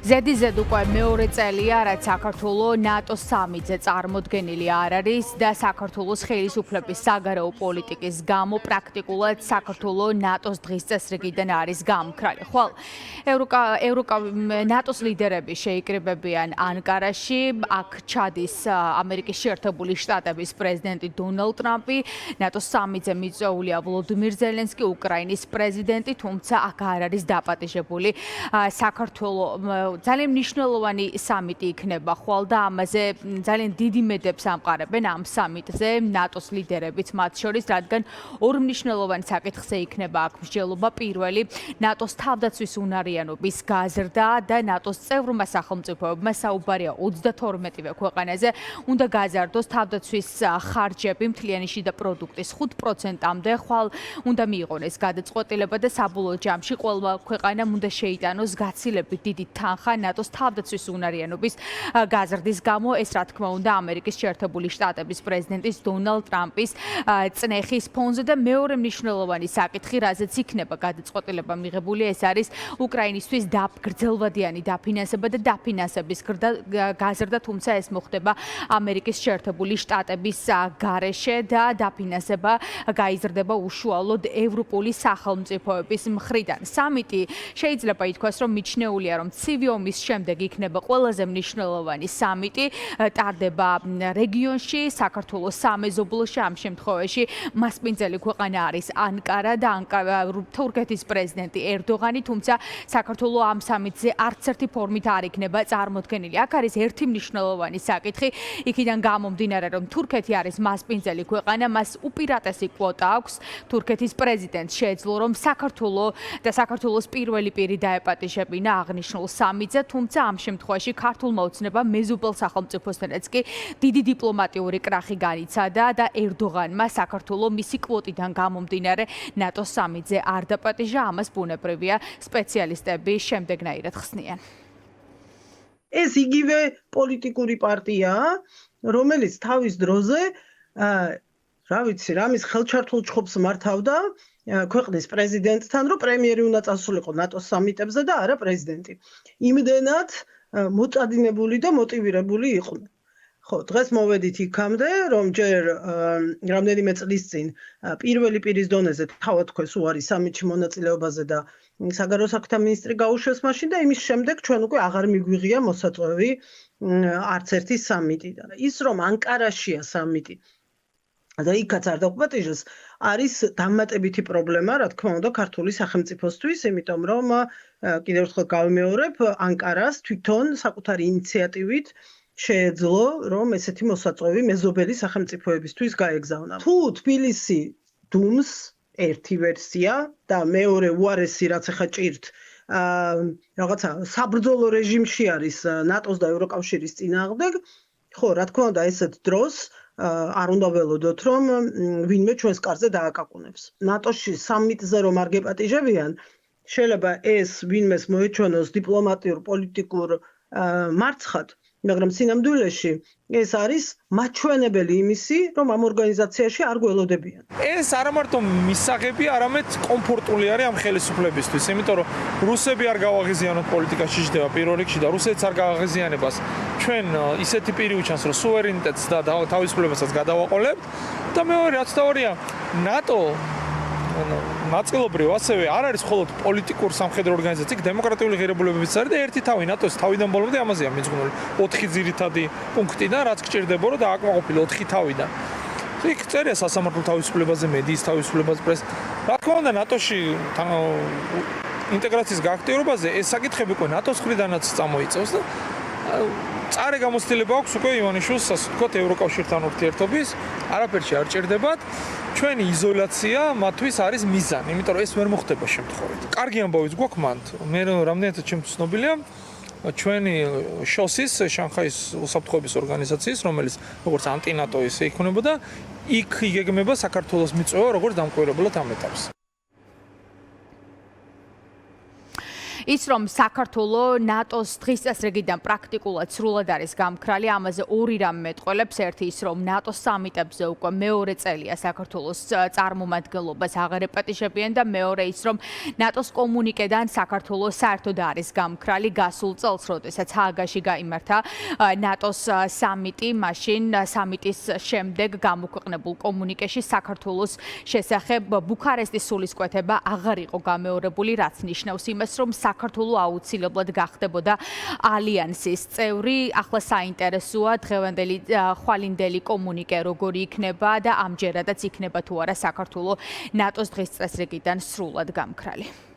ზედიზედ უკვე მეორე წელია, რაც საქართველოს ნატოს სამიტზე წარმოდგენილი არ არის და საქართველოს ხელისუფლების საგარეო პოლიტიკის გამო პრაქტიკულად საქართველოს ნატოს დღის წესრიგიდან არის გამქრალი. ხვალ ნატოს ლიდერები შეიკრიბებიან ანკარაში, აქ ჩადის ამერიკის შეერთებული შტატების პრეზიდენტი დონალდ ტრამპი, ნატოს სამიტზე მიწვეულია ვლოდიმირ ზელენსკი, უკრაინის პრეზიდენტი, თუმცა აქ არ არის დაპატიჟებული საქართველოს ძალიან მნიშვნელოვანი სამიტი იქნება ხვალ და ამაზე ძალიან დიდი მედებს ამყარებენ ამ სამიტზე ნატოს ლიდერებიც მათ შორის, რადგან ორ მნიშვნელოვან საკითხზე იქნება აქ მსჯელობა. პირველი, ნატოს თავდაცვის უნარიანობის გაზრდა და ნატოს წევრმა სახელმწიფოებმა, საუბარია 32-ვე ქვეყანაზე, უნდა გაზარდოს თავდაცვის ხარჯები მთლიანი შიდა პროდუქტის 5%-მდე, ხვალ უნდა მიიღონეს გადაწყვეტილება და საბოლოო ჯამში ყველა ქვეყანამ უნდა შეიტანოს გაცილებით დიდი თანხა ნატოს თავდაცვის უნარიანობის გაზრდის გამო. ეს რა თქმა უნდა ამერიკის შეერთებული შტატების პრეზიდენტის დონალდ ტრამპის წნეხის ფონზე და მეორე მნიშვნელოვანი საკითხი, რაზეც იქნება გადაწყვეტილება მიღებული, ეს არის უკრაინისთვის გრძელვადიანი დაფინანსება და დაფინანსების გაზრდა, თუმცა ეს მოხდება ამერიკის შეერთებული შტატების გარეშე და დაფინანსება გაიზრდება უშუალოდ ევროპული სახელმწიფოების მხრიდან. სამიტი შეიძლება ითქვას, რომ მიჩნეულია, რომ ცივი ომის შემდეგ იქნება ყველაზე მნიშვნელოვანი სამიტი, ტარდება რეგიონში, საქართველოს სამეზობლოში, ამ შემთხვევაში მასპინძელი ქვეყანა არის ანკარა და თურქეთის პრეზიდენტი ერდოღანი, თუმცა საქართველოს ამ სამიტზე არც ერთი ფორმით არ იქნება წარმოდგენილი. აქ არის ერთი მნიშვნელოვანი საკითხი, იქიდან გამომდინარე, რომ თურქეთი არის მასპინძელი ქვეყანა, მას უპირატესი კვოტა აქვს. თურქეთის პრეზიდენტს შეეძლო, რომ საქართველოს პირველი პირი დაეპატიჟებინა აღნიშნულ სამიტზე, თუმცა ამ შემთხვევაში ქართულმა ოცნებამ მეზობელ სახელმწიფოსთანაც კი დიდი დიპლომატიური კრახი განიცადა და ერდოღანმა საქართველოს მისი კვოტიდან გამომდინარე ნატოს სამიტზე არ დაპატიჟა, ამას ბუნებრივია სპეციალისტები შემდეგნაირად ხსნიან. ეს იგივე პოლიტიკური პარტიაა, რომელიც თავის დროზე რამის ხელჩართულ ჩხუბს მართავდა ქვეყნის პრეზიდენტთან, რომ პრემიერი უნდა წასულიყო ნატოს სამიტებზე და არა პრეზიდენტი. იმდენად მოწადინებული და მოტივირებული იყვნენ. ხო, დღეს მოვედით იქამდე, რომ ჯერ რამდენიმე წლის წინ პირველი პირის დონეზე თავად თქვეს უარი სამიტში მონაწილეობაზე და საგარეო საქმეთა მინისტრი გაუშვეს მაშინ და იმის შემდეგ ჩვენ უკვე აღარ მიგვიღია მოსაწვევი არც ერთი სამიტიდან. ის რომ ანკარაშია სამიტი და იქაც არ დაგუპატიჟოს, არის დამატებითი პრობლემა, რა თქმა უნდა, ქართული სახელმწიფოსთვის, იმიტომ რომ კიდევ ერთხელ გავიმეორებ, ანკარას თვითონ საკუთარი ინიციატივით შეეძლო, რომ ესეთი მოსაწვევი მეზობელი სახელმწიფოებისთვის გაეგზავნა. თუ თბილისი დუმს ერთი ვერსია და მეორე უარესი, რაც ახლა ჭირთ, რაღაცა საბრძოლო რეჟიმში არის ნატოს და ევროკავშირის წინააღმდეგ, ხო, რა თქმა უნდა, ესეთ დროს არ უნდა ველოდოთ, რომ ვინმე ჩვენს კარზე დააკაკუნებს. ნატოში სამიტზე რომ არ გეპატიჟებიან, შეიძლება ეს ვინმეს მოეჩვენოს დიპლომატიურ პოლიტიკურ მარცხად, მაგრამ სინამდვილეში ეს არის მაჩვენებელი იმისი, რომ ამ ორგანიზაციაში არ გველოდებიან. ეს არა მარტო მისაღები, არამედ კომფორტული არის ამ ხელისუფლებისთვის, იმიტომ რომ რუსები არ გავაღიზიანოთ პოლიტიკაში ჯდება პირველ რიგში და რუსეთს არ გავაღიზიანებას. ჩვენ ისეთი პირი უჩანს, რომ სუვერენიტეტს და თავისუფლებასაც გადავაყოლებთ და მეორე რაც თავია, ნატო ნაწილობრივ ასევე არ არის მხოლოდ პოლიტიკურ სამხედრო ორგანიზაცია, დემოკრატიული ღირებულებებიც არის და ერთი თავი ნატოს თავიდან ბოლომდე ამაზეა მიძღვნილი 4 ძირითადი პუნქტიდან, რაც გჭირდება რომ დააკმაყოფილო 4 თავიდან. იქ წერია სასამართლო თავისუფლებაზე, მედიის თავისუფლებაზე, პრესის. რა თქმა უნდა, ნატოში ინტეგრაციის გააქტიურებაზე ეს საკითხები უკვე ნატოს მხრიდანაც წამოიწევს და წარე გამოცდილება აქვს უკვე ივანიშვილს, ასე ვთქვათ, ევროკავშირთან ურთიერთობის, არაფერში არ ჭირდებათ. ჩვენი იზოლაცია მათთვის არის მიზანი, იმიტომ რომ ეს ვერ მოხდება შემთხვევით. კარგი ამბავიც გვაქვს მანდ. მე რამდენადაც შემცნობილია ჩვენი შოსის, შანხაის უსაფრთხოების ორგანიზაციის, რომელიც როგორც ანტინატო ისე იქნებოდა, იქ იგეგმება საქართველოს მიწვევა როგორც დამკვირვებლად ამ ეტაპს. ის რომ საქართველოს ნატოს დღის წესრიგიდან პრაქტიკულად სრულად არის გამქრალი, ამაზე ორი რამ მეტყველებს. ერთი ის რომ ნატოს სამიტებზე უკვე მეორე წელია საქართველოს წარმომადგენლობას აღარ ეპატიჟებიან და მეორე ის რომ ნატოს კომუნიკედან საქართველოს საერთოდ არის გამქრალი. გასულ წელს, როდესაც ჰააგაში გაიმართა ნატოს სამიტი, მაშინ სამიტის შემდეგ გამოქვეყნებულ კომუნიკეში საქართველოს შესახებ ბუქარესტის სულისკვეთება აღარ იყო გამეორებული, რაც ნიშნავს იმას, რომ საქართველოს აუცილებლად გახდებოდა ალიანსის წევრი. ახლა საინტერესოა დღევანდელი ხვალინდელი კომუნიკე როგორი იქნება და ამჯერადაც იქნება თუ არა საქართველოს ნატოს დღის წესრიგიდან სრულად გამქრალი.